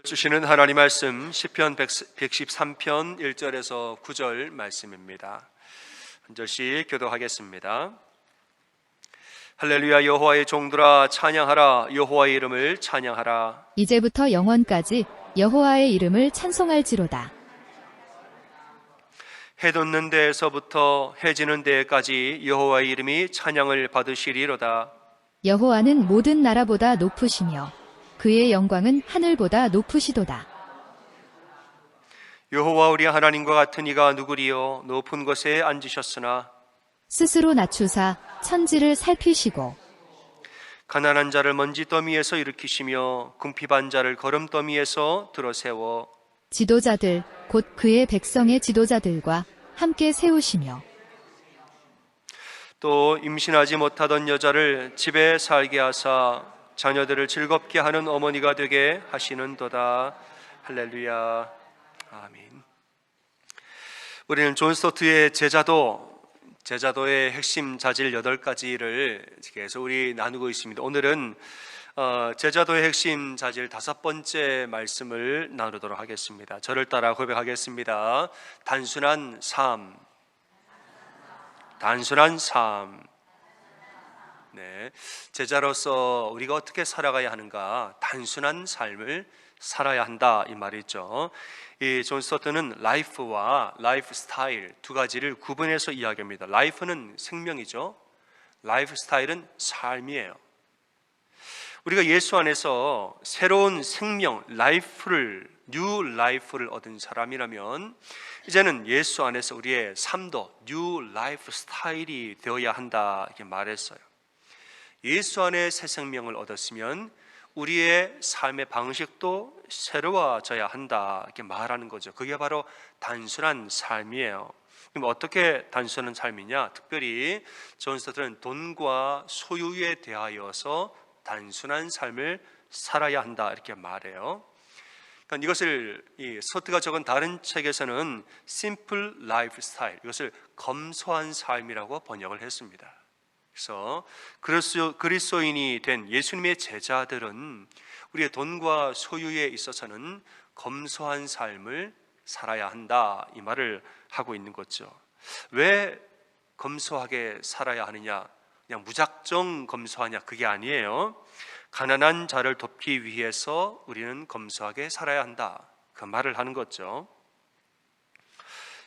주시는 하나님 말씀 시편 113편 1절에서 9절 말씀입니다. 한 절씩 교독하겠습니다. 할렐루야. 여호와의 종들아 찬양하라. 여호와의 이름을 찬양하라. 이제부터 영원까지 여호와의 이름을 찬송할지로다. 해 돋는 데에서부터 해 지는 데까지 여호와의 이름이 찬양을 받으시리로다. 여호와는 모든 나라보다 높으시며 그의 영광은 하늘보다 높으시도다. 여호와 우리 하나님과 같은 이가 누구리요? 높은 곳에 앉으셨으나 스스로 낮추사 천지를 살피시고 가난한 자를 먼지더미에서 일으키시며 궁핍한 자를 거름더미에서 들어세워 지도자들 곧 그의 백성의 지도자들과 함께 세우시며 또 임신하지 못하던 여자를 집에 살게 하사 자녀들을 즐겁게 하는 어머니가 되게 하시는도다. 할렐루야. 아멘. 우리는 존 스토트의 제자도의 핵심 자질 8가지를 계속 우리 나누고 있습니다. 오늘은 제자도의 핵심 자질 5번째 말씀을 나누도록 하겠습니다. 저를 따라 고백하겠습니다. 단순한 삶. 네, 제자로서 우리가 어떻게 살아가야 하는가? 단순한 삶을 살아야 한다 이 말이죠. 이 존 스토트는 라이프와 라이프 스타일 두 가지를 구분해서 이야기합니다. 라이프는 생명이죠. 라이프 스타일은 삶이에요. 우리가 예수 안에서 새로운 생명, 뉴 라이프를 얻은 사람이라면 이제는 예수 안에서 우리의 삶도 뉴 라이프 스타일이 되어야 한다 이렇게 말했어요. 예수 안에 새 생명을 얻었으면 우리의 삶의 방식도 새로워져야 한다 이렇게 말하는 거죠. 그게 바로 단순한 삶이에요. 그럼 어떻게 단순한 삶이냐? 특별히 존 스토트는 돈과 소유에 대하여서 단순한 삶을 살아야 한다 이렇게 말해요. 그러니까 이것을 스토트가 적은 다른 책에서는 simple lifestyle, 이것을 검소한 삶이라고 번역을 했습니다. 그래서 그리스도인이 된 예수님의 제자들은 우리의 돈과 소유에 있어서는 검소한 삶을 살아야 한다 이 말을 하고 있는 거죠. 왜 검소하게 살아야 하느냐? 그냥 무작정 검소하냐? 그게 아니에요. 가난한 자를 돕기 위해서 우리는 검소하게 살아야 한다 그 말을 하는 거죠.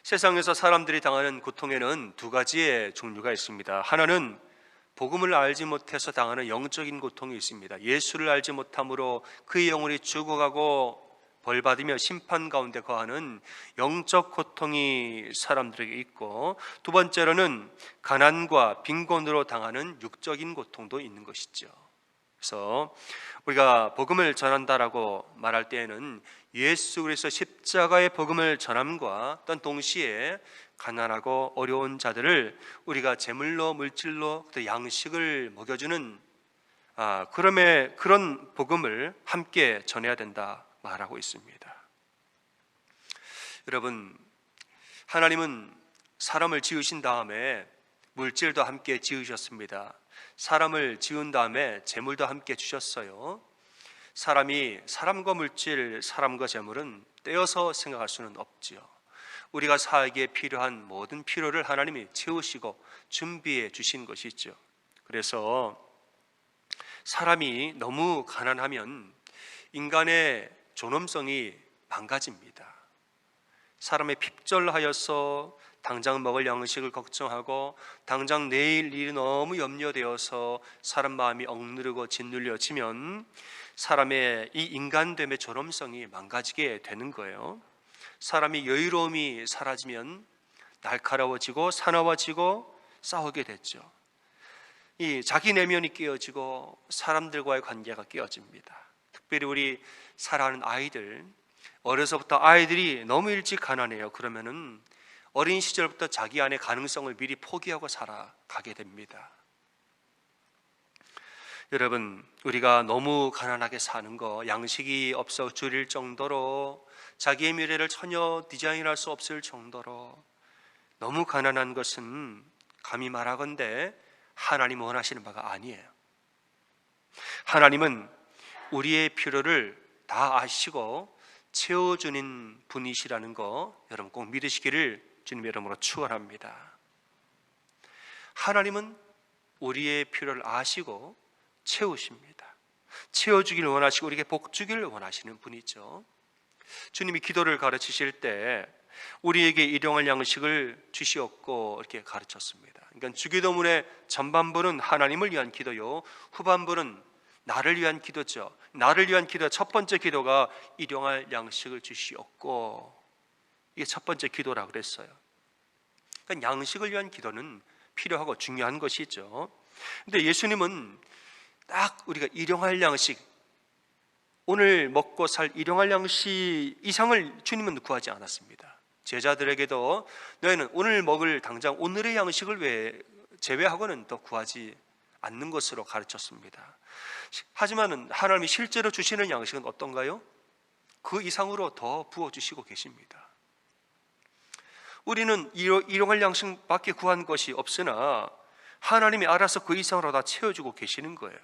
세상에서 사람들이 당하는 고통에는 두 가지의 종류가 있습니다. 하나는 복음을 알지 못해서 당하는 영적인 고통이 있습니다. 예수를 알지 못함으로 그의 영혼이 죽어가고 벌받으며 심판 가운데 거하는 영적 고통이 사람들에게 있고, 두 번째로는 가난과 빈곤으로 당하는 육적인 고통도 있는 것이죠. 그래서 우리가 복음을 전한다라고 말할 때에는 예수 그리스도 십자가의 복음을 전함과 또한 동시에 가난하고 어려운 자들을 우리가 제물로 물질로 양식을 먹여주는 그런 복음을 함께 전해야 된다 말하고 있습니다. 여러분, 하나님은 사람을 지으신 다음에 물질도 함께 지으셨습니다. 사람을 지은 다음에 재물도 함께 주셨어요. 사람과 물질, 사람과 재물은 떼어서 생각할 수는 없지요. 우리가 살기에 필요한 모든 필요를 하나님이 채우시고 준비해 주신 것이죠. 그래서 사람이 너무 가난하면 인간의 존엄성이 망가집니다. 사람의 핍절하여서 당장 먹을 양식을 걱정하고 당장 내일 일이 너무 염려되어서 사람 마음이 억누르고 짓눌려지면 사람의 이 인간됨의 존엄성이 망가지게 되는 거예요. 사람이 여유로움이 사라지면 날카로워지고 사나워지고 싸우게 됐죠. 이 자기 내면이 깨어지고 사람들과의 관계가 깨어집니다. 특별히 우리 사랑하는 아이들, 어려서부터 아이들이 너무 일찍 가난해요. 그러면은 어린 시절부터 자기 안의 가능성을 미리 포기하고 살아가게 됩니다. 여러분, 우리가 너무 가난하게 사는 거, 양식이 없어 줄일 정도로 자기의 미래를 전혀 디자인할 수 없을 정도로 너무 가난한 것은 감히 말하건대 하나님 원하시는 바가 아니에요. 하나님은 우리의 필요를 다 아시고 채워주는 분이시라는 거 여러분 꼭 믿으시기를 주님의 이름으로 축원합니다. 하나님은 우리의 필요를 아시고 채우십니다. 채워주길 원하시고 우리에게 복 주기를 원하시는 분이죠. 주님이 기도를 가르치실 때 우리에게 일용할 양식을 주시었고 이렇게 가르쳤습니다. 그러니까 주기도문의 전반부는 하나님을 위한 기도요, 후반부는 나를 위한 기도죠. 나를 위한 기도, 첫 번째 기도가 일용할 양식을 주시었고, 이게 첫 번째 기도라고 그랬어요. 그러니까 양식을 위한 기도는 필요하고 중요한 것이죠. 근데 예수님은 딱 우리가 일용할 양식, 오늘 먹고 살 일용할 양식 이상을 주님은 구하지 않았습니다. 제자들에게도 너희는 오늘 먹을 당장 오늘의 양식을 제외하고는 더 구하지 않는 것으로 가르쳤습니다. 하지만 하나님이 실제로 주시는 양식은 어떤가요? 그 이상으로 더 부어주시고 계십니다. 우리는 일용할 양식밖에 구한 것이 없으나 하나님이 알아서 그 이상으로 다 채워주고 계시는 거예요.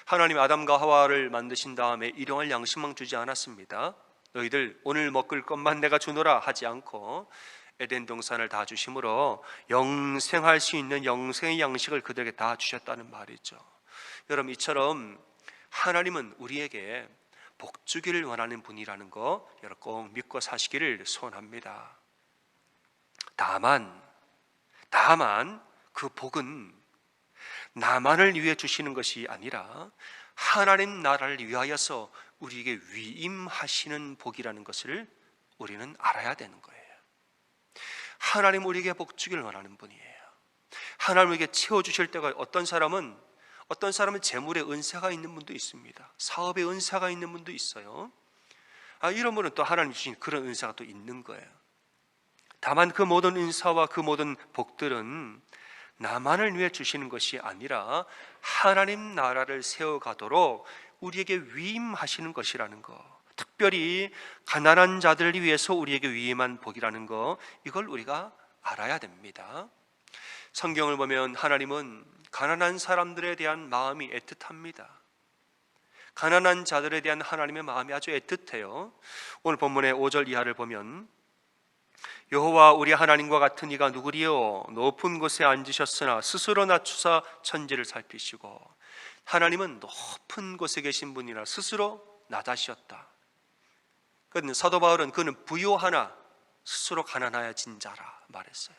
하나님이 아담과 하와를 만드신 다음에 일용할 양식만 주지 않았습니다. 너희들 오늘 먹을 것만 내가 주노라 하지 않고 에덴 동산을 다 주심으로 영생할 수 있는 영생의 양식을 그들에게 다 주셨다는 말이죠. 여러분, 이처럼 하나님은 우리에게 복 주기를 원하는 분이라는 거 여러분 꼭 믿고 사시기를 소원합니다. 다만 그 복은 나만을 위해 주시는 것이 아니라 하나님 나라를 위하여서 우리에게 위임하시는 복이라는 것을 우리는 알아야 되는 거예요. 하나님 우리에게 복 주기를 원하는 분이에요. 하나님 우리에게 채워주실 때가 어떤 사람은 재물에 은사가 있는 분도 있습니다. 사업에 은사가 있는 분도 있어요. 이런 분은 또 하나님 주신 그런 은사가 또 있는 거예요. 다만 그 모든 은사와 그 모든 복들은 나만을 위해 주시는 것이 아니라 하나님 나라를 세워가도록 우리에게 위임하시는 것이라는 거, 특별히 가난한 자들을 위해서 우리에게 위임한 복이라는 거, 이걸 우리가 알아야 됩니다. 성경을 보면 하나님은 가난한 사람들에 대한 마음이 애틋합니다. 가난한 자들에 대한 하나님의 마음이 아주 애틋해요. 오늘 본문의 5절 이하를 보면 여호와 우리 하나님과 같은 이가 누구리요? 높은 곳에 앉으셨으나 스스로 낮추사 천지를 살피시고. 하나님은 높은 곳에 계신 분이라 스스로 낮아지셨다. 사도 바울은 그는 부요하나 스스로 가난하여진 자라 말했어요.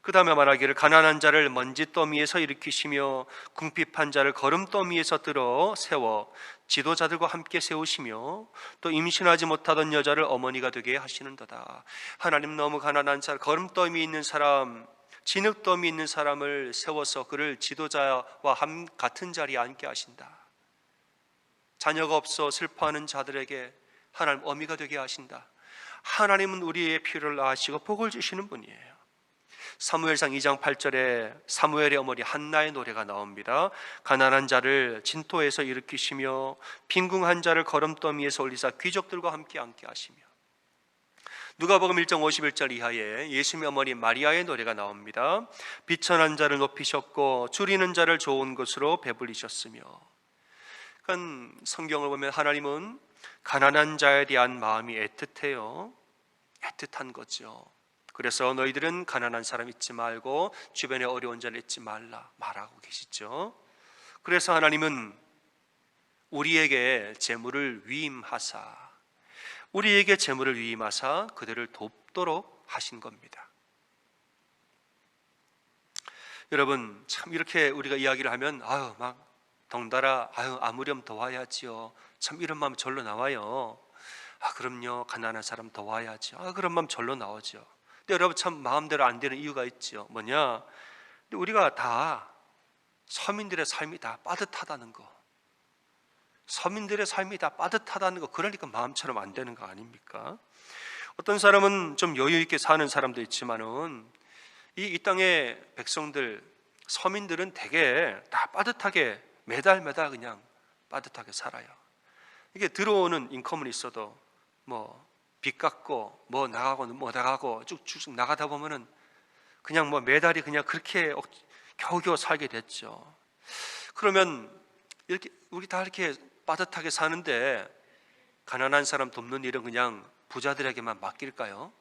그 다음에 말하기를 가난한 자를 먼지더미에서 일으키시며 궁핍한 자를 거름더미에서 들어 세워 지도자들과 함께 세우시며 또 임신하지 못하던 여자를 어머니가 되게 하시는도다. 하나님 너무 가난한 자, 거름더미 있는 사람, 진흙더미 있는 사람을 세워서 그를 지도자와 같은 자리에 앉게 하신다. 자녀가 없어 슬퍼하는 자들에게 하나님 어미가 되게 하신다. 하나님은 우리의 필요를 아시고 복을 주시는 분이에요. 사무엘상 2장 8절에 사무엘의 어머니 한나의 노래가 나옵니다. 가난한 자를 진토에서 일으키시며 빈궁한 자를 거름더미에서 올리사 귀족들과 함께 앉게 하시며. 누가복음 1장 51절 이하에 예수님의 어머니 마리아의 노래가 나옵니다. 비천한 자를 높이셨고 줄이는 자를 좋은 것으로 배불리셨으며. 그러니까 성경을 보면 하나님은 가난한 자에 대한 마음이 애틋해요. 애틋한 거죠. 그래서 너희들은 가난한 사람 잊지 말고 주변에 어려운 자를 잊지 말라 말하고 계시죠. 그래서 하나님은 우리에게 재물을 위임하사 그들을 돕도록 하신 겁니다. 여러분, 참 이렇게 우리가 이야기를 하면 막 덩달아 아무렴 도와야지요. 참 이런 마음이 절로 나와요. 그럼요, 가난한 사람 도와야죠. 그런 마음 절로 나오죠. 근데 여러분 참 마음대로 안 되는 이유가 있죠. 뭐냐? 근데 우리가 다 서민들의 삶이 다 빠듯하다는 거, 서민들의 삶이 다 빠듯하다는 거, 그러니까 마음처럼 안 되는 거 아닙니까? 어떤 사람은 좀 여유 있게 사는 사람도 있지만은 이 땅의 백성들, 서민들은 되게 다 빠듯하게 매달 그냥 빠듯하게 살아요. 이게 들어오는 인컴은 있어도 빚 갚고 나가고 쭉쭉 나가다 보면은 그냥 매달이 그냥 그렇게 겨우겨우 살게 됐죠. 그러면 이렇게 우리 다 이렇게 빠듯하게 사는데 가난한 사람 돕는 일은 그냥 부자들에게만 맡길까요?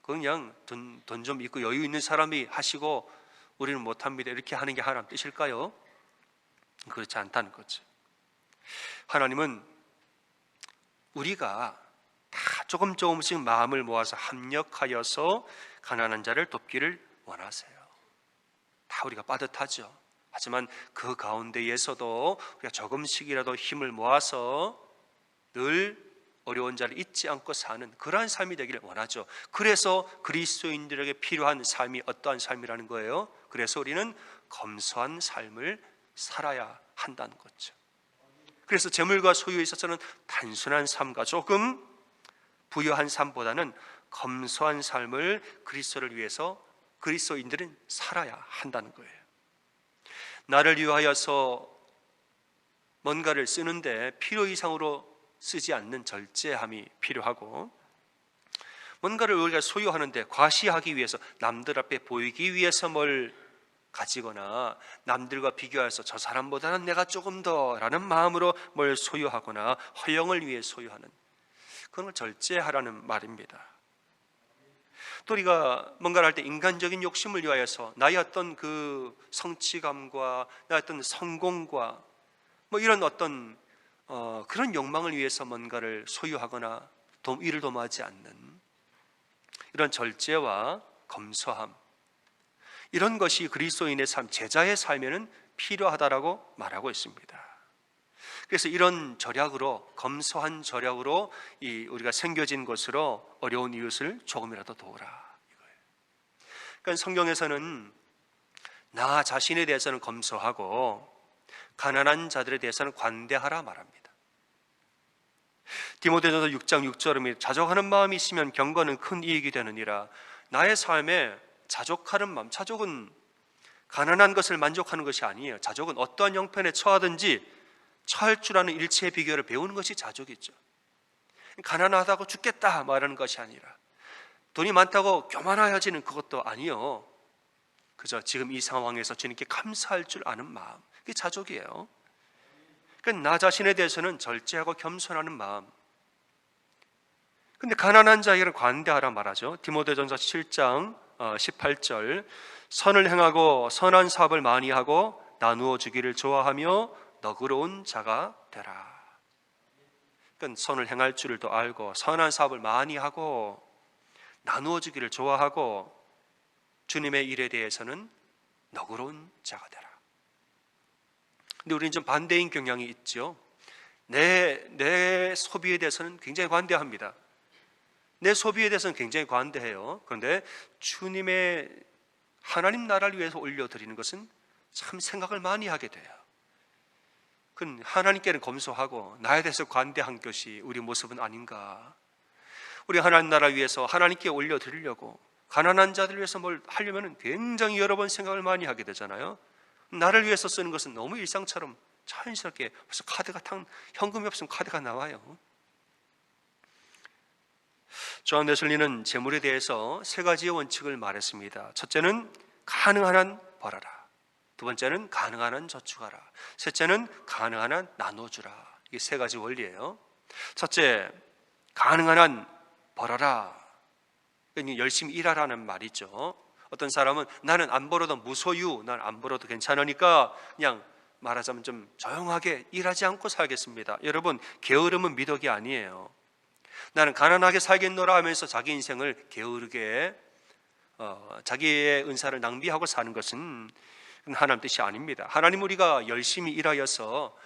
그냥 돈 좀 있고 여유 있는 사람이 하시고 우리는 못합니다, 이렇게 하는 게 하나님 뜻일까요? 그렇지 않다는 거죠. 하나님은 우리가 다 조금씩 마음을 모아서 합력하여서 가난한 자를 돕기를 원하세요. 다 우리가 빠듯하죠. 하지만 그 가운데에서도 우리가 조금씩이라도 힘을 모아서 늘 어려운 자를 잊지 않고 사는 그러한 삶이 되기를 원하죠. 그래서 그리스도인들에게 필요한 삶이 어떠한 삶이라는 거예요? 그래서 우리는 검소한 삶을 살아야 한다는 거죠. 그래서 재물과 소유에 있어서는 단순한 삶과 조금 부유한 삶보다는 검소한 삶을 그리스도를 위해서 그리스도인들은 살아야 한다는 거예요. 나를 위하여서 뭔가를 쓰는데 필요 이상으로 쓰지 않는 절제함이 필요하고, 뭔가를 우리가 소유하는데 과시하기 위해서, 남들 앞에 보이기 위해서 뭘 가지거나 남들과 비교해서 저 사람보다는 내가 조금 더 라는 마음으로 뭘 소유하거나 허영을 위해 소유하는 그런 걸 절제하라는 말입니다. 또 우리가 뭔가를 할 때 인간적인 욕심을 위하여서 나의 어떤 그 성취감과 나의 어떤 성공과 뭐 이런 어떤 그런 욕망을 위해서 뭔가를 소유하거나 이를 도모하지 않는 이런 절제와 검소함, 이런 것이 그리스도인의 삶, 제자의 삶에는 필요하다라고 말하고 있습니다. 그래서 이런 절약으로, 검소한 절약으로 우리가 생겨진 것으로 어려운 이웃을 조금이라도 도우라 이거예요. 그러니까 성경에서는 나 자신에 대해서는 검소하고 가난한 자들에 대해서는 관대하라 말합니다. 디모데전서 6장 6절에 자족하는 마음이 있으면 경건은 큰 이익이 되느니라. 나의 삶에 자족하는 마음, 자족은 가난한 것을 만족하는 것이 아니에요. 자족은 어떠한 형편에 처하든지 처할 줄 아는 일체의 비결을 배우는 것이 자족이죠. 가난하다고 죽겠다 말하는 것이 아니라, 돈이 많다고 교만하여지는 그것도 아니요, 그저 지금 이 상황에서 주님께 감사할 줄 아는 마음, 그게 자족이에요. 그러니까 나 자신에 대해서는 절제하고 겸손하는 마음. 근데 가난한 자에게는 관대하라 말하죠. 디모데전서 7장 18절, 선을 행하고 선한 사업을 많이 하고 나누어 주기를 좋아하며 너그러운 자가 되라. 그러니까 선을 행할 줄도 알고 선한 사업을 많이 하고 나누어 주기를 좋아하고 주님의 일에 대해서는 너그러운 자가 되라. 근데 우리는 좀 반대인 경향이 있죠. 내 소비에 대해서는 굉장히 관대합니다. 내 소비에 대해서는 굉장히 관대해요. 그런데 주님의 하나님 나라를 위해서 올려드리는 것은 참 생각을 많이 하게 돼요. 그건 하나님께는 검소하고 나에 대해서 관대한 것이 우리 모습은 아닌가. 우리 하나님 나라 위해서 하나님께 올려드리려고 가난한 자들 위해서 뭘 하려면 굉장히 여러 번 생각을 많이 하게 되잖아요. 나를 위해서 쓰는 것은 너무 일상처럼 자연스럽게 벌써 현금이 없으면 카드가 나와요. 존 웨슬리는 재물에 대해서 세 가지의 원칙을 말했습니다. 첫째는 가능한 한 벌어라. 두 번째는 가능한 한 저축하라. 셋째는 가능한 한 나눠주라. 이게 세 가지 원리예요. 첫째, 가능한 한 벌어라. 열심히 일하라는 말이죠. 어떤 사람은 나는 안 벌어도 무소유, 난 안 벌어도 괜찮으니까 그냥 말하자면 좀 조용하게 일하지 않고 살겠습니다. 여러분, 게으름은 미덕이 아니에요. 나는 가난하게 살겠노라 하면서 자기 인생을 게으르게 자기의 은사를 낭비하고 사는 것은 하나님 뜻이 아닙니다. 하나님 우리가 열심히 일하여서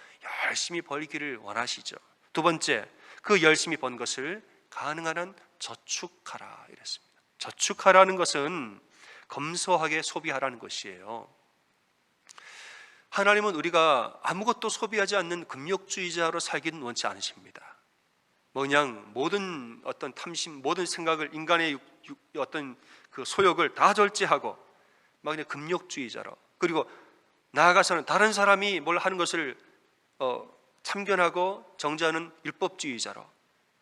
열심히 벌기를 원하시죠. 두 번째, 그 열심히 번 것을 가능한 한 저축하라 이랬습니다. 저축하라는 것은 검소하게 소비하라는 것이에요. 하나님은 우리가 아무것도 소비하지 않는 금욕주의자로 살기는 원치 않으십니다. 그냥 모든 어떤 탐심, 모든 생각을, 인간의 어떤 그 소욕을 다 절제하고 막 그냥 금욕주의자로, 그리고 나아가서는 다른 사람이 뭘 하는 것을 참견하고 정죄하는 율법주의자로,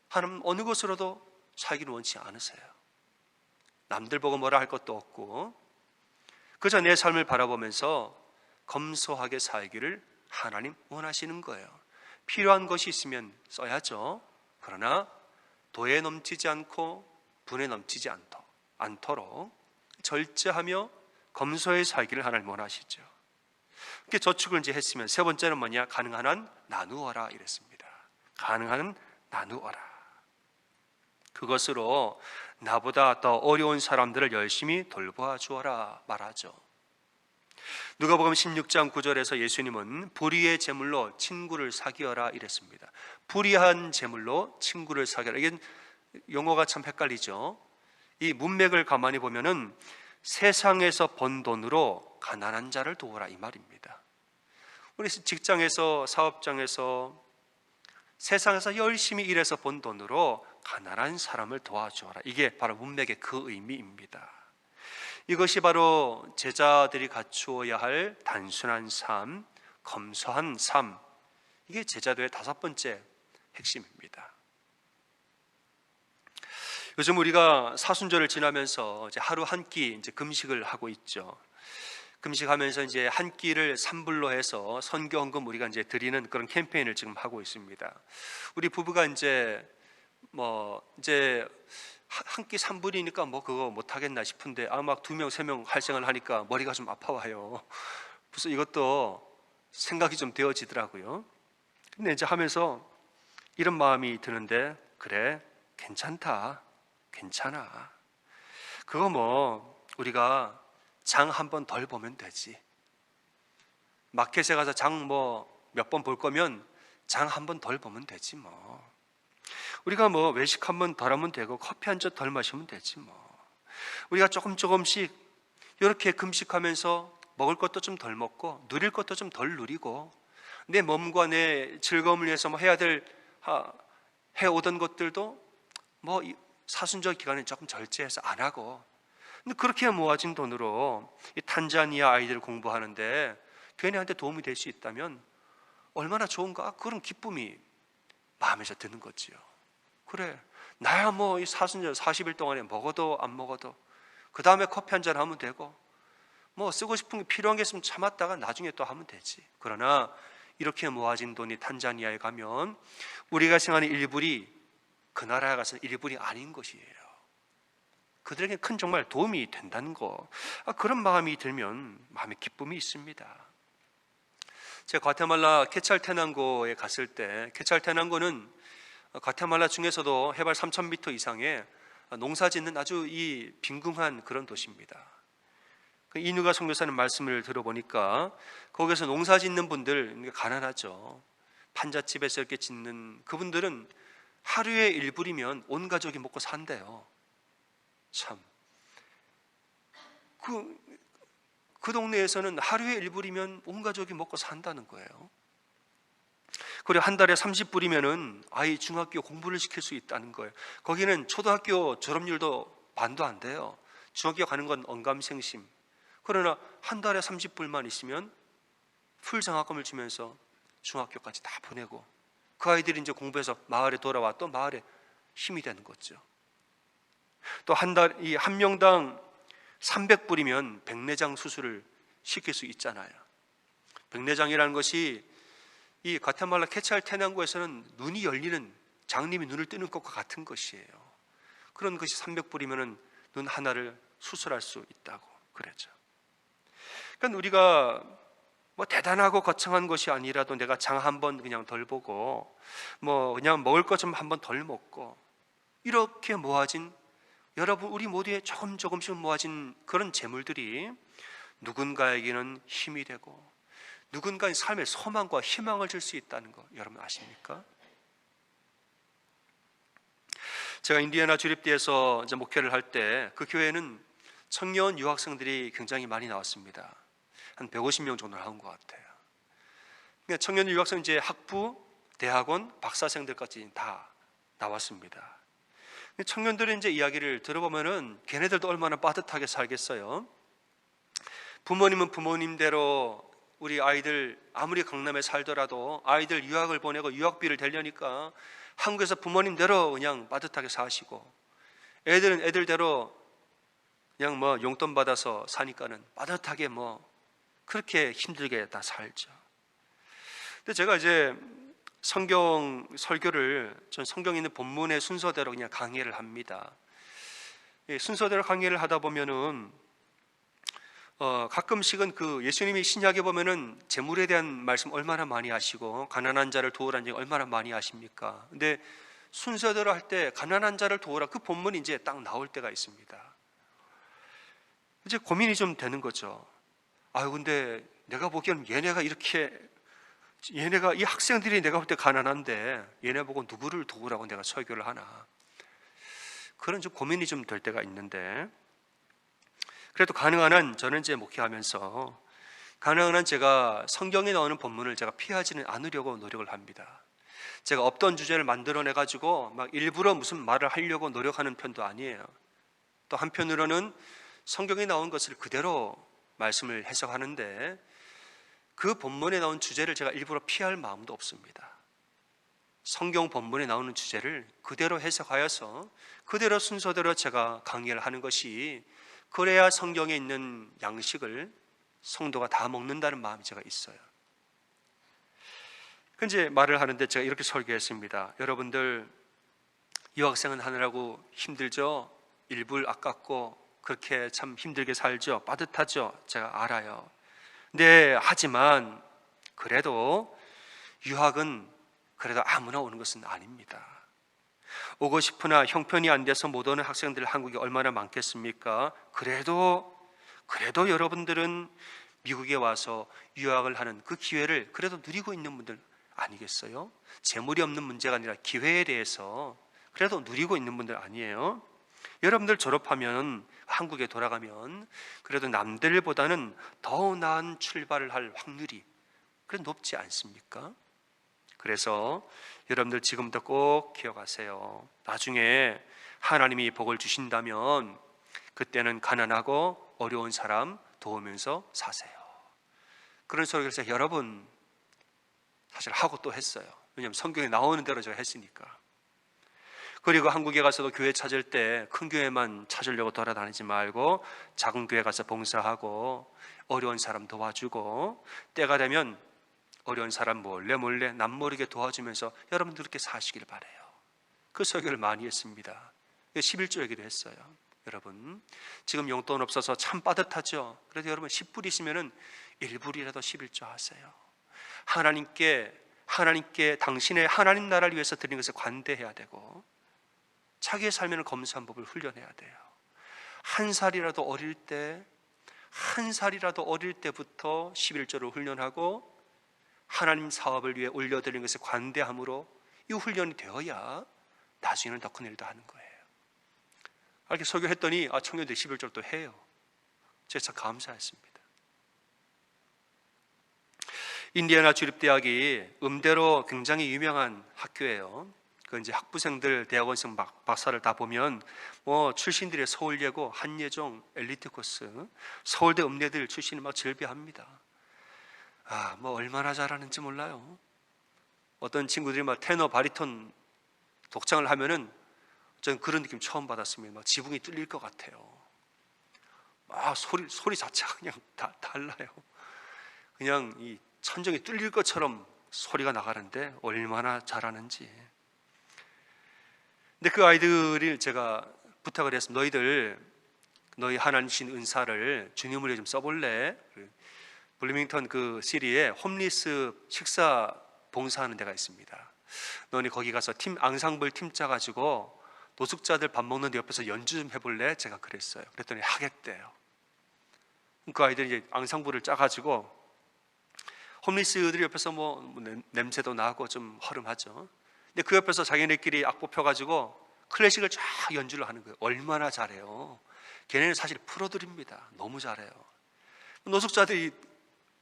하나님 어느 것으로도 살기는 원치 않으세요. 남들 보고 뭐라 할 것도 없고 그저 내 삶을 바라보면서 검소하게 살기를 하나님 원하시는 거예요. 필요한 것이 있으면 써야죠. 그러나 도에 넘치지 않고 분에 넘치지 않도록 절제하며 검소히 살기를 하나님 원하시죠. 이렇게 저축을 이제 했으면 세 번째는 뭐냐? 가능한 한 나누어라 이랬습니다. 가능한 한 나누어라. 그것으로 나보다 더 어려운 사람들을 열심히 돌보아 주어라 말하죠. 누가복음 16장 9절에서 예수님은 불의의 제물로 친구를 사귀어라 이랬습니다. 불의한 제물로 친구를 사귀어라. 이게 용어가 참 헷갈리죠. 이 문맥을 가만히 보면은 세상에서 번 돈으로 가난한 자를 도우라 이 말입니다. 우리 직장에서, 사업장에서, 세상에서 열심히 일해서 번 돈으로 가난한 사람을 도와주어라. 이게 바로 문맥의 그 의미입니다. 이것이 바로 제자들이 갖추어야 할 단순한 삶, 검소한 삶, 이게 제자도의 다섯 번째 핵심입니다. 요즘 우리가 사순절을 지나면서 이제 하루 한 끼 이제 금식을 하고 있죠. 금식하면서 이제 한 끼를 3불로 해서 선교 헌금 우리가 이제 드리는 그런 캠페인을 지금 하고 있습니다. 우리 부부가 이제 한 끼 3불이니까 뭐 그거 못 하겠나 싶은데 막 2명, 3명 할 생각을 하니까 머리가 좀 아파와요. 그래서 이것도 생각이 좀 되어지더라고요. 근데 이제 하면서 이런 마음이 드는데, 그래, 괜찮다. 괜찮아. 그거 뭐 우리가 장 한 번 덜 보면 되지. 마켓에 가서 장 몇 번 볼 거면 장 한 번 덜 보면 되지 뭐. 우리가 외식 한 번 덜 하면 되고 커피 한 잔 덜 마시면 되지 뭐. 우리가 조금씩 이렇게 금식하면서 먹을 것도 좀 덜 먹고 누릴 것도 좀 덜 누리고 내 몸과 내 즐거움을 위해서 해오던 것들도 사순절 기간에 조금 절제해서 안 하고, 근데 그렇게 모아진 돈으로 이 탄자니아 아이들 공부하는데 걔네한테 도움이 될 수 있다면 얼마나 좋은가? 그런 기쁨이 마음에서 드는 거지요. 그래, 나야 이 사순절 40일 동안에 먹어도 안 먹어도 그 다음에 커피 한 잔 하면 되고 쓰고 싶은 게 필요한 게 있으면 참았다가 나중에 또 하면 되지. 그러나 이렇게 모아진 돈이 탄자니아에 가면 우리가 생각하는 일불이 그 나라에 가서는 일불이 아닌 것이에요. 그들에게 큰 정말 도움이 된다는 거, 그런 마음이 들면 마음에 기쁨이 있습니다. 제가 과테말라 케찰테낭고에 갔을 때, 케찰테낭고는 과테말라 중에서도 해발 3,000m 이상의 농사 짓는 아주 이 빈궁한 그런 도시입니다. 이누가 선교사님 말씀을 들어보니까 거기서 농사 짓는 분들, 가난하죠. 판잣집에서 이렇게 짓는 그분들은 하루에 일불이면 온 가족이 먹고 산대요. 참, 그 동네에서는 하루에 일불이면 온 가족이 먹고 산다는 거예요. 그리고 한 달에 30불이면은 아이 중학교 공부를 시킬 수 있다는 거예요. 거기는 초등학교 졸업률도 반도 안 돼요. 중학교 가는 건 언감생심. 그러나 한 달에 30불만 있으면 풀 장학금을 주면서 중학교까지 다 보내고 그 아이들이 이제 공부해서 마을에 돌아와 또 마을에 힘이 되는 거죠. 또 한 명당 300불이면 백내장 수술을 시킬 수 있잖아요. 백내장이라는 것이 이 과테말라 케찰테낭고에서는 눈이 열리는, 장님이 눈을 뜨는 것과 같은 것이에요. 그런 것이 300불이면 눈 하나를 수술할 수 있다고 그랬죠. 그러니까 우리가 대단하고 거창한 것이 아니라도 내가 장 한 번 그냥 덜 보고 그냥 먹을 것 좀 한 번 덜 먹고 이렇게 모아진, 여러분 우리 모두의 조금씩 모아진 그런 재물들이 누군가에게는 힘이 되고 누군가의 삶에 소망과 희망을 줄 수 있다는 거 여러분 아십니까? 제가 인디애나 주립대에서 이제 목회를 할 때 그 교회는 청년 유학생들이 굉장히 많이 나왔습니다. 한 150명 정도 나온 것 같아요. 그러니까 청년 유학생 이제 학부, 대학원, 박사생들까지 다 나왔습니다. 청년들의 이제 이야기를 들어보면은 걔네들도 얼마나 빠듯하게 살겠어요. 부모님은 부모님대로 우리 아이들 아무리 강남에 살더라도 아이들 유학을 보내고 유학비를 대려니까 한국에서 부모님대로 그냥 빠듯하게 사시고, 애들은 애들대로 그냥 용돈 받아서 사니까는 빠듯하게 그렇게 힘들게 다 살죠. 근데 제가 이제 성경 설교를 전 성경 있는 본문의 순서대로 그냥 강의를 합니다. 순서대로 강의를 하다 보면은 가끔씩은 그 예수님이 신약에 보면은 재물에 대한 말씀 얼마나 많이 하시고 가난한 자를 도우라는 얘기 얼마나 많이 하십니까? 근데 순서대로 할 때 가난한 자를 도우라 그 본문이 이제 딱 나올 때가 있습니다. 이제 고민이 좀 되는 거죠. 아유, 근데 내가 보기에는 얘네가 이 학생들이 내가 볼 때 가난한데 얘네 보고 누구를 도우라고 내가 설교를 하나, 그런 좀 고민이 좀 될 때가 있는데, 그래도 가능한 한 저는 이제 목회하면서 가능한 한 제가 성경에 나오는 본문을 제가 피하지는 않으려고 노력을 합니다. 제가 없던 주제를 만들어내 가지고 막 일부러 무슨 말을 하려고 노력하는 편도 아니에요. 또 한편으로는 성경에 나온 것을 그대로 말씀을 해석하는데 그 본문에 나온 주제를 제가 일부러 피할 마음도 없습니다. 성경 본문에 나오는 주제를 그대로 해석하여서 그대로 순서대로 제가 강의를 하는 것이, 그래야 성경에 있는 양식을 성도가 다 먹는다는 마음이 제가 있어요. 이제 말을 하는데 제가 이렇게 설교했습니다. 여러분들 유학생은 하느라고 힘들죠? 일불 아깝고 그렇게 참 힘들게 살죠? 빠듯하죠? 제가 알아요. 네, 하지만 그래도 유학은 그래도 아무나 오는 것은 아닙니다. 오고 싶으나 형편이 안 돼서 못 오는 학생들 한국에 얼마나 많겠습니까? 그래도 여러분들은 미국에 와서 유학을 하는 그 기회를 그래도 누리고 있는 분들 아니겠어요? 재물이 없는 문제가 아니라 기회에 대해서 그래도 누리고 있는 분들 아니에요? 여러분들 졸업하면 한국에 돌아가면 그래도 남들보다는 더 나은 출발을 할 확률이 그래 높지 않습니까? 그래서 여러분들 지금부터 꼭 기억하세요. 나중에 하나님이 복을 주신다면 그때는 가난하고 어려운 사람 도우면서 사세요. 그런 소리를 해서 여러분 사실 하고 또 했어요. 왜냐하면 성경에 나오는 대로 제가 했으니까. 그리고 한국에 가서도 교회 찾을 때 큰 교회만 찾으려고 돌아다니지 말고 작은 교회 가서 봉사하고 어려운 사람 도와주고 때가 되면 어려운 사람 몰래 남모르게 도와주면서 여러분들 그렇게 사시길 바라요. 그 설교를 많이 했습니다. 11조이기도 했어요. 여러분 지금 용돈 없어서 참 빠듯하죠? 그래도 여러분 10불이시면 1불이라도 11조 하세요. 하나님께 당신의 하나님 나라를 위해서 드리는 것을 관대해야 되고 자기의 삶에는 검소한 법을 훈련해야 돼요. 한 살이라도 어릴 때부터 11조를 훈련하고 하나님 사업을 위해 올려드리는 것을 관대함으로 이 훈련이 되어야 나중에는 더 큰 일도 하는 거예요. 이렇게 설교했더니 청년들이 11조를 또 해요. 제가 참 감사했습니다. 인디애나 주립대학이 음대로 굉장히 유명한 학교예요. 그 이제 학부생들, 대학원생 박사를 다 보면 출신들이 서울예고, 한예종, 엘리트 코스, 서울대 음대들 출신이 막 즐비합니다. 얼마나 잘하는지 몰라요. 어떤 친구들이 막 테너, 바리톤 독창을 하면은 저는 그런 느낌 처음 받았습니다. 막 지붕이 뚫릴 것 같아요. 소리 자체가 그냥 달라요. 그냥 이 천정이 뚫릴 것처럼 소리가 나가는데 얼마나 잘하는지. 근데 그 아이들이 제가 부탁을 했습니다. 너희 하나님 주신 은사를 주님을 위해 좀 써볼래? 블루밍턴 그 시리에 홈리스 식사 봉사하는 데가 있습니다. 너희 거기 가서 앙상블 팀 짜가지고 노숙자들 밥 먹는데 옆에서 연주 좀 해볼래? 제가 그랬어요. 그랬더니 하겠대요. 그 아이들이 이제 앙상블을 짜가지고 홈리스들이 옆에서 냄새도 나고 좀 허름하죠. 근데 그 옆에서 자기네끼리 악보 펴가지고 클래식을 쫙 연주를 하는 거예요. 얼마나 잘해요. 걔네는 사실 프로들입니다. 너무 잘해요. 노숙자들이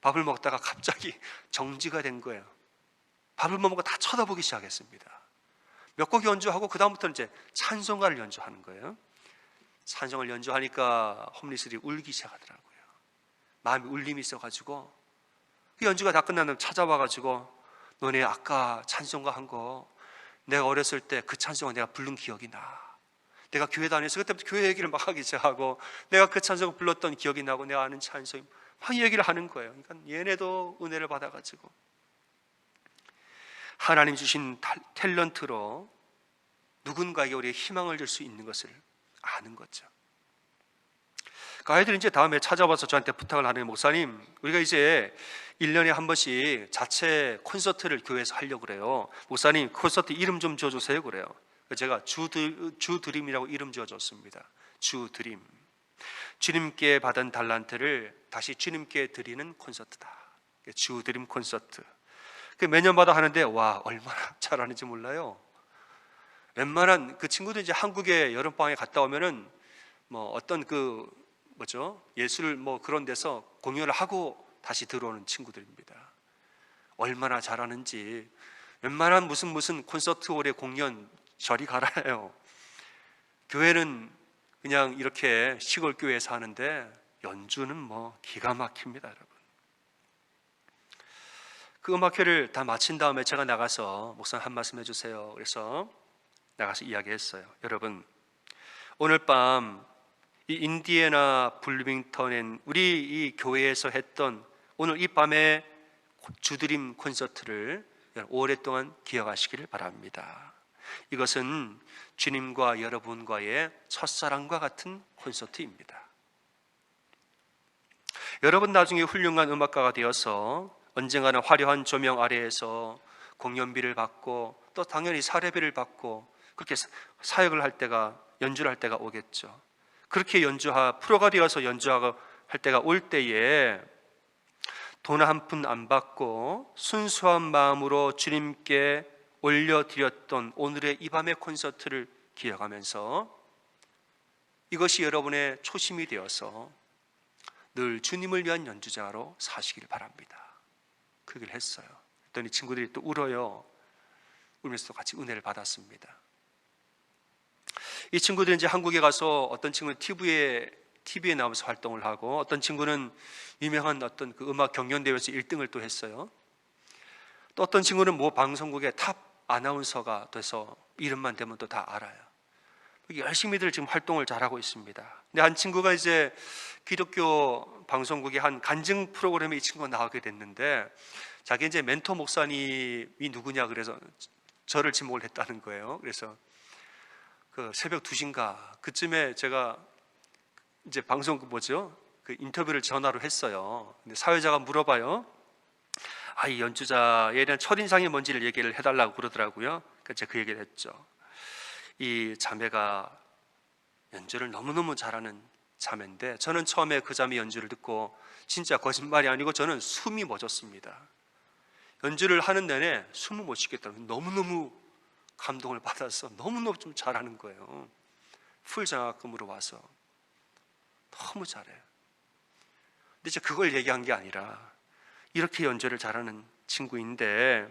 밥을 먹다가 갑자기 정지가 된 거예요. 밥을 먹고 다 쳐다보기 시작했습니다. 몇 곡 연주하고 그 다음부터는 이제 찬송가를 연주하는 거예요. 찬송을 연주하니까 홈리스들이 울기 시작하더라고요. 마음이 울림이 있어가지고 그 연주가 다 끝나면 찾아와가지고 너네 아까 찬송가 한 거 내가 어렸을 때 그 찬송을 내가 부른 기억이 나. 내가 교회 다녀서 그때부터 교회 얘기를 막 하기 시작하고 내가 그 찬송을 불렀던 기억이 나고 내가 아는 찬송이 막 얘기를 하는 거예요. 그러니까 얘네도 은혜를 받아가지고 하나님 주신 탤런트로 누군가에게 우리의 희망을 줄 수 있는 것을 아는 거죠. 그 아이들이 이제 다음에 찾아와서 저한테 부탁을 하는, 목사님, 우리가 이제 1년에 한 번씩 자체 콘서트를 교회에서 하려고 그래요. 목사님, 콘서트 이름 좀 지어주세요 그래요. 제가 주드림이라고 이름 지어줬습니다. 주드림. 주님께 받은 달란트를 다시 주님께 드리는 콘서트다. 주드림 콘서트. 매년마다 하는데, 와, 얼마나 잘하는지 몰라요. 웬만한 그 친구들 이제 한국에 여름방학에 갔다 오면은 뭐 어떤 예술 그런 데서 공연을 하고 다시 들어오는 친구들입니다. 얼마나 잘하는지. 웬만한 무슨 콘서트홀의 공연 저리 가라요. 교회는 그냥 이렇게 시골 교회에서 하는데 연주는 기가 막힙니다, 여러분. 그 음악회를 다 마친 다음에 제가 나가서 목사님 한 말씀 해주세요. 그래서 나가서 이야기했어요. 여러분, 오늘 밤 이 인디애나 블루밍턴엔 우리 이 교회에서 했던 오늘 이 밤의 주드림 콘서트를 오랫동안 기억하시기를 바랍니다. 이것은 주님과 여러분과의 첫사랑과 같은 콘서트입니다. 여러분 나중에 훌륭한 음악가가 되어서 언젠가는 화려한 조명 아래에서 공연비를 받고 또 당연히 사례비를 받고 그렇게 사역을 할 때가, 연주를 할 때가 오겠죠. 그렇게 프로가 되어서 연주할 때가 올 때에 돈 한 푼 안 받고 순수한 마음으로 주님께 올려드렸던 오늘의 이 밤의 콘서트를 기억하면서 이것이 여러분의 초심이 되어서 늘 주님을 위한 연주자로 사시기를 바랍니다. 그 얘기를 했어요. 그랬더니 친구들이 또 울어요. 울면서 또 같이 은혜를 받았습니다. 이 친구들은 이제 한국에 가서 어떤 친구는 TV에 나오면서 활동을 하고, 어떤 친구는 유명한 어떤 그 음악 경연대회에서 1등을 또 했어요. 또 어떤 친구는 방송국의 탑 아나운서가 돼서 이름만 대면 또 다 알아요. 열심히들 지금 활동을 잘하고 있습니다. 근데 한 친구가 이제 기독교 방송국의 한 간증 프로그램에 이 친구가 나오게 됐는데, 자기 이제 멘토 목사님이 누구냐 그래서 저를 지목을 했다는 거예요. 그래서 그 새벽 2시인가 그쯤에 제가 이제 방송 그 인터뷰를 전화로 했어요. 근데 사회자가 물어봐요. 이 연주자에 대한 첫인상이 뭔지를 얘기를 해달라고 그러더라고요. 그래서 제가 그 얘기를 했죠. 이 자매가 연주를 너무너무 잘하는 자매인데, 저는 처음에 그 자매 연주를 듣고 진짜 거짓말이 아니고 저는 숨이 멎었습니다. 연주를 하는 내내 숨을 못 쉬겠다는, 너무너무 감동을 받아서 너무너무 좀 잘하는 거예요. 풀장학금으로 와서 너무 잘해요. 근데 이제 그걸 얘기한 게 아니라 이렇게 연주를 잘하는 친구인데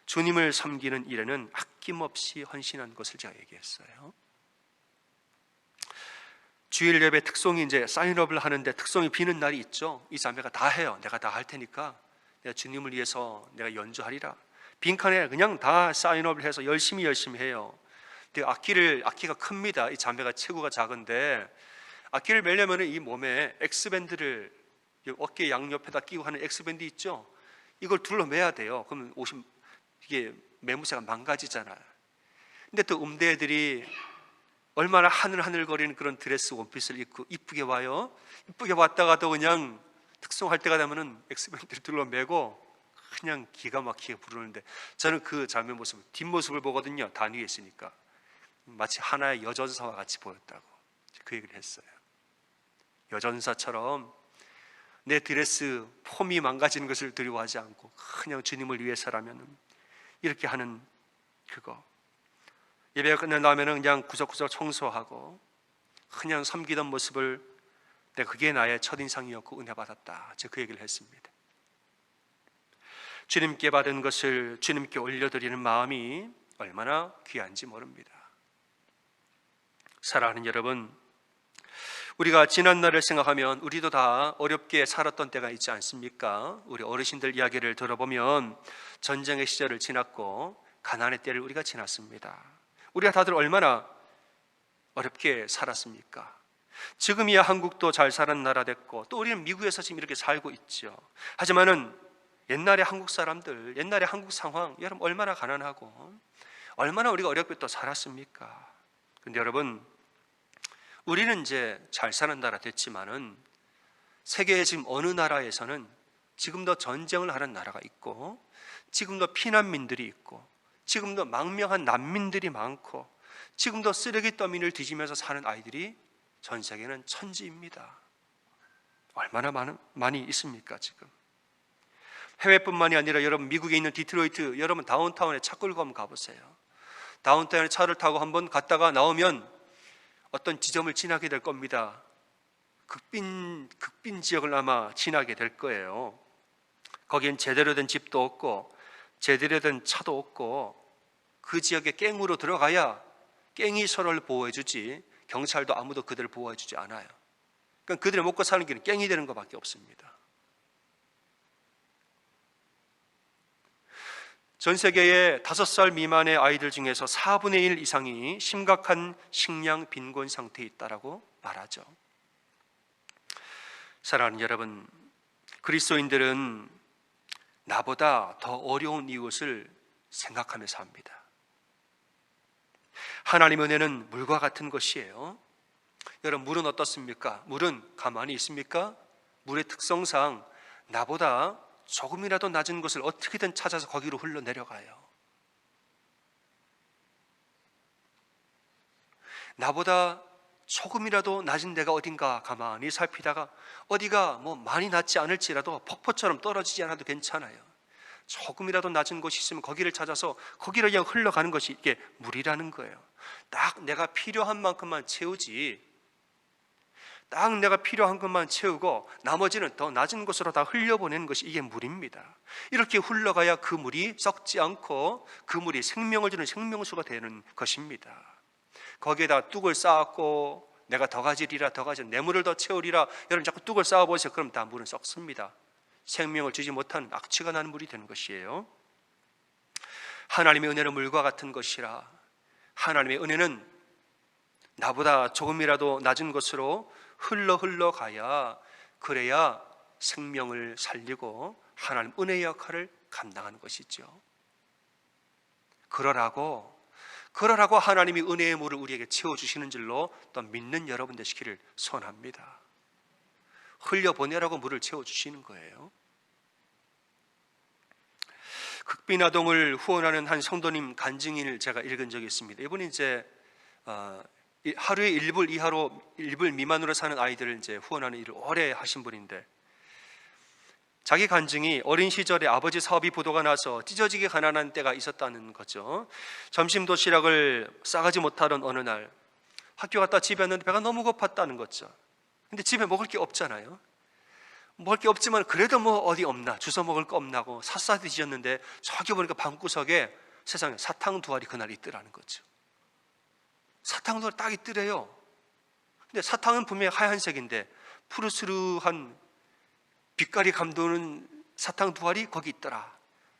주님을 섬기는 일에는 아낌없이 헌신한 것을 제가 얘기했어요. 주일 예배 특송이 이제 사인업을 하는데 특송이 비는 날이 있죠. 이 자매가 다 해요. 내가 다 할 테니까 내가 주님을 위해서 내가 연주하리라. 빈칸에 그냥 다 사인업을 해서 열심히 해요. 근데 악기가 큽니다. 이 자매가 체구가 작은데 악기를 매려면 이 몸에 X밴드를 어깨 양옆에다 끼고 하는 X밴드 있죠. 이걸 둘러매야 돼요. 그러면 이게 매무새가 망가지잖아요. 근데 또 음대애들이 얼마나 하늘하늘거리는 그런 드레스 원피스를 입고 이쁘게 와요. 이쁘게 왔다가도 그냥 특송할 때가 되면은 X밴드를 둘러매고 그냥 기가 막히게 부르는데, 저는 그 자매 모습, 뒷모습을 보거든요. 단 위에 있으니까 마치 하나의 여전사와 같이 보였다고 그 얘기를 했어요. 여전사처럼 내 드레스 폼이 망가지는 것을 두려워하지 않고 그냥 주님을 위해서라면 이렇게 하는 그거. 예배가 끝나면 그냥 구석구석 청소하고 그냥 섬기던 모습을 그게 나의 첫인상이었고 은혜 받았다. 제가 그 얘기를 했습니다. 주님께 받은 것을 주님께 올려드리는 마음이 얼마나 귀한지 모릅니다. 사랑하는 여러분, 우리가 지난 날을 생각하면 우리도 다 어렵게 살았던 때가 있지 않습니까? 우리 어르신들 이야기를 들어보면 전쟁의 시절을 지났고 가난의 때를 우리가 지났습니다. 우리가 다들 얼마나 어렵게 살았습니까? 지금이야 한국도 잘 사는 나라 됐고 또 우리는 미국에서 지금 이렇게 살고 있죠. 하지만은 옛날에 한국 사람들, 옛날에 한국 상황, 여러분 얼마나 가난하고 얼마나 우리가 어렵게 또 살았습니까? 근데 여러분, 우리는 이제 잘 사는 나라 됐지만은 세계의 지금 어느 나라에서는 지금도 전쟁을 하는 나라가 있고, 지금도 피난민들이 있고, 지금도 망명한 난민들이 많고, 지금도 쓰레기 더미를 뒤지면서 사는 아이들이 전 세계는 천지입니다. 얼마나 많이 있습니까 지금? 해외뿐만이 아니라 여러분 미국에 있는 디트로이트, 여러분 다운타운에 차 끌고 한번 가보세요. 다운타운에 차를 타고 한번 갔다가 나오면 어떤 지점을 지나게 될 겁니다. 극빈 지역을 아마 지나게 될 거예요. 거기엔 제대로 된 집도 없고 제대로 된 차도 없고, 그 지역에 갱으로 들어가야 갱이 서로를 보호해주지 경찰도 아무도 그들을 보호해주지 않아요. 그러니까 그들이 먹고 사는 길은 갱이 되는 것밖에 없습니다. 전 세계의 5살 미만의 아이들 중에서 4분의 1 이상이 심각한 식량 빈곤 상태에 있다라고 말하죠. 사랑하는 여러분, 그리스도인들은 나보다 더 어려운 이웃을 생각하면서 합니다. 하나님의 은혜는 물과 같은 것이에요. 여러분, 물은 어떻습니까? 물은 가만히 있습니까? 물의 특성상 나보다 조금이라도 낮은 곳을 어떻게든 찾아서 거기로 흘러내려가요. 나보다 조금이라도 낮은 데가 어딘가 가만히 살피다가 어디가 많이 낮지 않을지라도 폭포처럼 떨어지지 않아도 괜찮아요. 조금이라도 낮은 곳이 있으면 거기를 찾아서 거기를 그냥 흘러가는 것이 이게 물이라는 거예요. 딱 내가 필요한 만큼만 채우지, 딱 내가 필요한 것만 채우고 나머지는 더 낮은 곳으로 다 흘려보내는 것이 이게 물입니다. 이렇게 흘러가야 그 물이 썩지 않고 그 물이 생명을 주는 생명수가 되는 것입니다. 거기에다 뚝을 쌓았고 내가 더 가지리라, 더 가지리라, 내 물을 더 채우리라, 여러분 자꾸 뚝을 쌓아보세요. 그럼 다 물은 썩습니다. 생명을 주지 못한 악취가 나는 물이 되는 것이에요. 하나님의 은혜는 물과 같은 것이라, 하나님의 은혜는 나보다 조금이라도 낮은 곳으로 흘러가야, 그래야 생명을 살리고 하나님 은혜의 역할을 감당하는 것이죠. 그러라고 하나님이 은혜의 물을 우리에게 채워주시는 줄로 또 믿는 여러분 되시기를 소원합니다. 흘려보내라고 물을 채워주시는 거예요. 극빈아동을 후원하는 한 성도님 간증인을 제가 읽은 적이 있습니다. 이분이 이제 하루에 1불 미만으로 사는 아이들을 이제 후원하는 일을 오래 하신 분인데, 자기 간증이 어린 시절에 아버지 사업이 부도가 나서 찢어지게 가난한 때가 있었다는 거죠. 점심 도시락을 싸가지 못하던 어느 날 학교 갔다 집에 왔는데 배가 너무 고팠다는 거죠. 근데 집에 먹을 게 없잖아요. 먹을 게 없지만 그래도 어디 없나, 주워 먹을 거 없나고 샅샅이 뒤졌는데 저기 보니까 방구석에 세상에 사탕 2알이 그날 있더라는 거죠. 사탕 2알 딱 있더래요. 근데 사탕은 분명히 하얀색인데 푸르스르한 빛깔이 감도는 사탕 2알이 거기 있더라.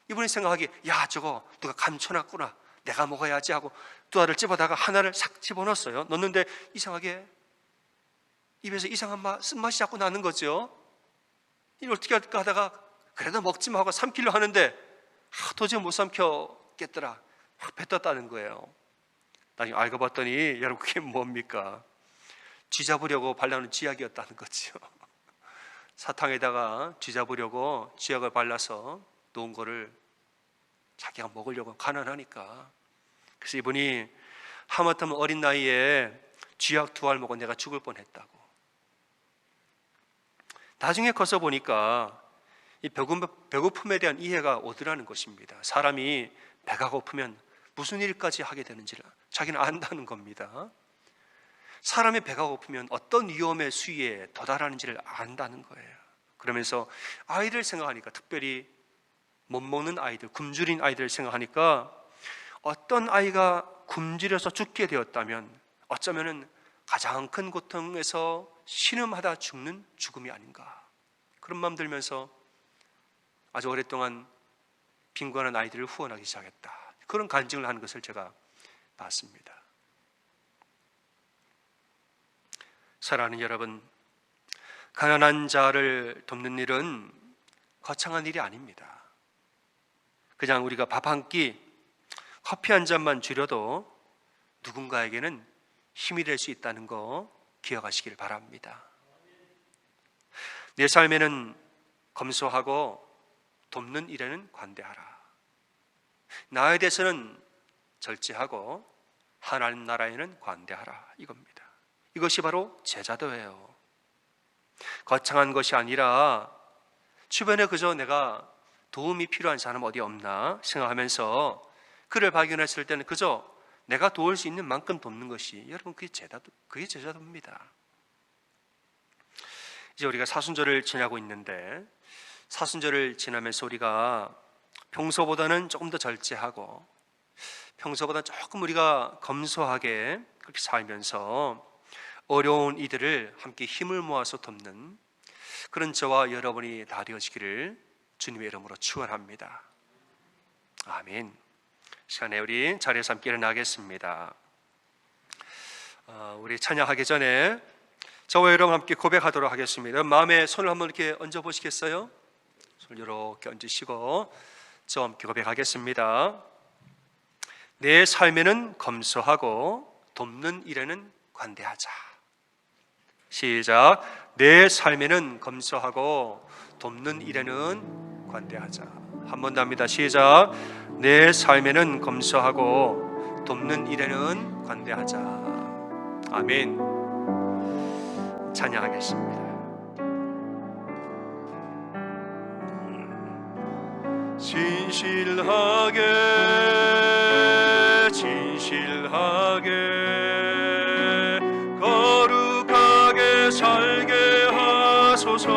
이분이 생각하기에 야, 저거 누가 감춰놨구나, 내가 먹어야지 하고 2알을 집어다가 하나를 싹 집어넣었어요. 넣는데 이상하게 입에서 이상한 쓴맛이 자꾸 나는 거죠. 이걸 어떻게 할까 하다가 그래도 먹지 마 하고 삼키려 하는데 도저히 못 삼켰겠더라. 확 뱉었다는 거예요. 나중에 알고 봤더니 여러분 그게 뭡니까? 쥐 잡으려고 발라놓은 쥐약이었다는 거죠. 사탕에다가 쥐 잡으려고 쥐약을 발라서 놓은 거를 자기가 먹으려고 가난하니까. 그래서 이분이 하마터면 어린 나이에 쥐약 2알 먹어 내가 죽을 뻔했다고. 나중에 커서 보니까 이 배고픔에 대한 이해가 오더라는 것입니다. 사람이 배가 고프면 무슨 일까지 하게 되는지를 자기는 안다는 겁니다. 사람의 배가 고프면 어떤 위험의 수위에 도달하는지를 안다는 거예요. 그러면서 아이를 생각하니까, 특별히 못 먹는 아이들, 굶주린 아이들을 생각하니까 어떤 아이가 굶주려서 죽게 되었다면 어쩌면은 가장 큰 고통에서 신음하다 죽는 죽음이 아닌가, 그런 마음 들면서 아주 오랫동안 빈곤한 아이들을 후원하기 시작했다, 그런 간증을 하는 것을 제가 봤습니다. 사랑하는 여러분, 가난한 자를 돕는 일은 거창한 일이 아닙니다. 그냥 우리가 밥 한 끼, 커피 한 잔만 줄여도 누군가에게는 힘이 될 수 있다는 거 기억하시길 바랍니다. 내 삶에는 검소하고 돕는 일에는 관대하라. 나에 대해서는 절제하고 하나님 나라에는 관대하라, 이겁니다. 이것이 바로 제자도예요. 거창한 것이 아니라 주변에 그저 내가 도움이 필요한 사람 어디 없나 생각하면서 그를 발견했을 때는 그저 내가 도울 수 있는 만큼 돕는 것이, 여러분, 그게 제자도입니다. 이제 우리가 사순절을 지나고 있는데, 사순절을 지나면서 우리가 평소보다는 조금 더 절제하고 평소보다 조금 우리가 검소하게 그렇게 살면서 어려운 이들을 함께 힘을 모아서 돕는 그런 저와 여러분이 다 되어지기를 주님의 이름으로 축원합니다. 아멘. 시간에 우리 자리에서 함께 일어나겠습니다. 우리 찬양하기 전에 저와 여러분 함께 고백하도록 하겠습니다. 마음에 손을 한번 이렇게 얹어 보시겠어요? 손을 이렇게 얹으시고 저와 함께 고백하겠습니다. 내 삶에는 검소하고 돕는 일에는 관대하자. 시작. 내 삶에는 검소하고 돕는 일에는 관대하자. 한 번 더 합니다. 시작. 내 삶에는 검소하고 돕는 일에는 관대하자. 아멘. 찬양하겠습니다. 진실하게 거룩하게 살게 하소서.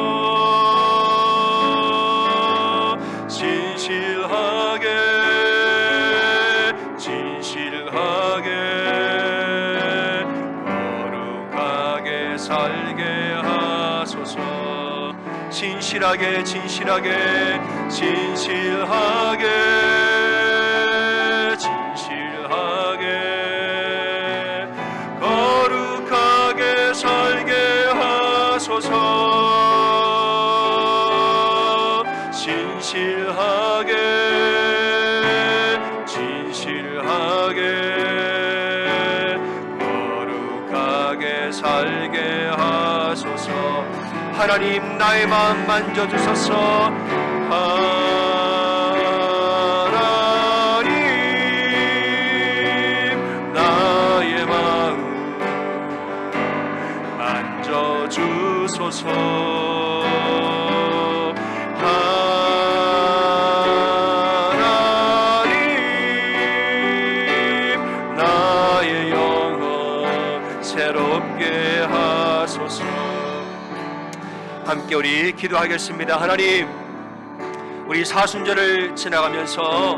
진실하게 거룩하게 살게 하소서. 진실하게 거룩하게 살게 하소서. 진실하게 거룩하게 살게 하소서. 하나님, 나의 마음 만져주소서. 하나님, 나의 마음 만져주소서. 하나님, 나의 영혼 새롭게 하소서. 함께 우리 기도하겠습니다. 하나님, 우리 사순절을 지나가면서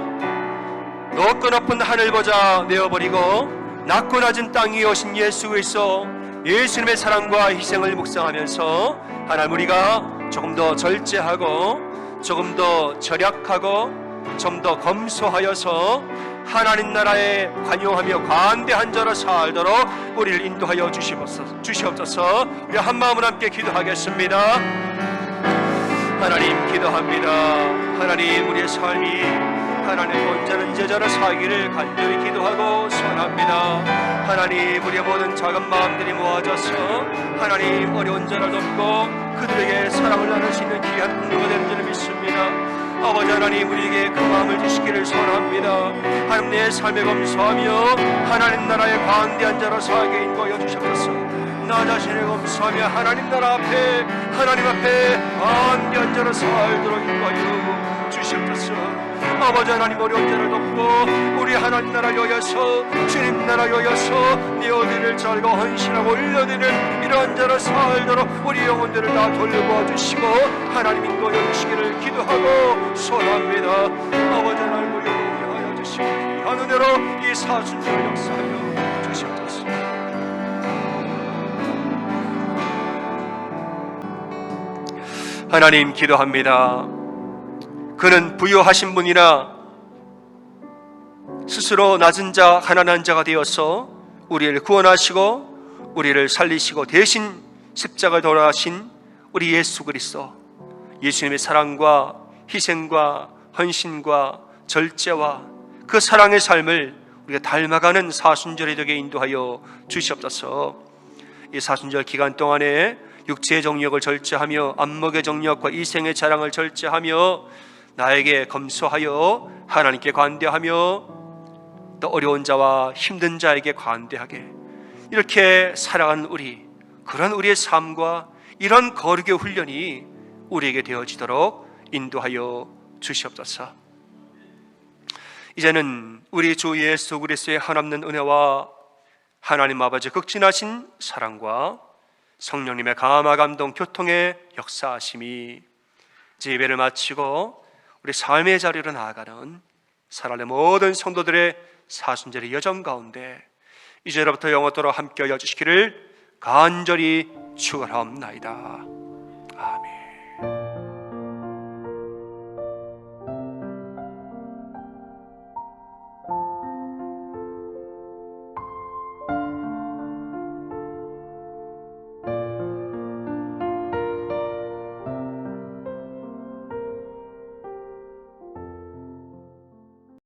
높고 높은 하늘 보자 내어버리고 낮고 낮은 땅 위에 오신 예수 그리스도 예수님의 사랑과 희생을 묵상하면서 하나님, 우리가 조금 더 절제하고 조금 더 절약하고 좀 더 검소하여서 하나님 나라에 관용하며 관대한 자로 살도록 우리를 인도하여 주시옵소서. 우리 한 마음으로 함께 기도하겠습니다. 하나님, 기도합니다. 하나님, 우리의 삶이 하나님 온전한 제자로 살기를 간절히 기도하고 소원합니다. 하나님, 우리의 모든 작은 마음들이 모아져서 하나님 어려운 자를 돕고 그들에게 사랑을 나눌 수 있는 귀한 공로가 되는 줄을 믿습니다. 아버지 하나님, 우리에게 그 마음을 주시기를 소원합니다. 하나님, 내 삶에 검소하며 하나님 나라의 관대한 자로 살게 인도하여 주시옵소서. 나 자신을 검소하며 하나님 나라 앞에 하나님 앞에 관대한 자로 살도록 인도하여 주시옵소서. 아버지 하나님, 어려운 자를 돕고 우리 하나님 나라 여여서 주님 나라 여여서 네 어디를 잘고 헌신하고 올려드리는 이러한 자로 살도록 우리 영혼들을 다 돌보아주시고 하나님 인도하여 주시기를 기도하고 소원합니다. 아버지 하나님, 우리 영혼을 하여 주시고 귀한 은혜로 이 사순절을 역사하여 주시옵소서. 하나님, 기도합니다. 그는 부유하신 분이나 스스로 낮은 자 가난한 자가 되어서 우리를 구원하시고 우리를 살리시고 대신 십자가에 돌아가신 우리 예수 그리스도, 예수님의 사랑과 희생과 헌신과 절제와 그 사랑의 삶을 우리가 닮아가는 사순절이 되게 인도하여 주시옵소서. 이 사순절 기간 동안에 육체의 정욕을 절제하며 안목의 정욕과 이생의 자랑을 절제하며 나에게 검소하여 하나님께 관대하며 또 어려운 자와 힘든 자에게 관대하게 이렇게 살아가는 그런 우리의 삶과 이런 거룩의 훈련이 우리에게 되어지도록 인도하여 주시옵소서. 이제는 우리 주 예수 그리스도의 한없는 은혜와 하나님 아버지 극진하신 사랑과 성령님의 감화 감동 교통의 역사하심이 예배를 마치고 우리 삶의 자리로 나아가는 사랑의 모든 성도들의 사순절의 여정 가운데 이제로부터 영원토록 함께하여 주시기를 간절히 축원하옵나이다.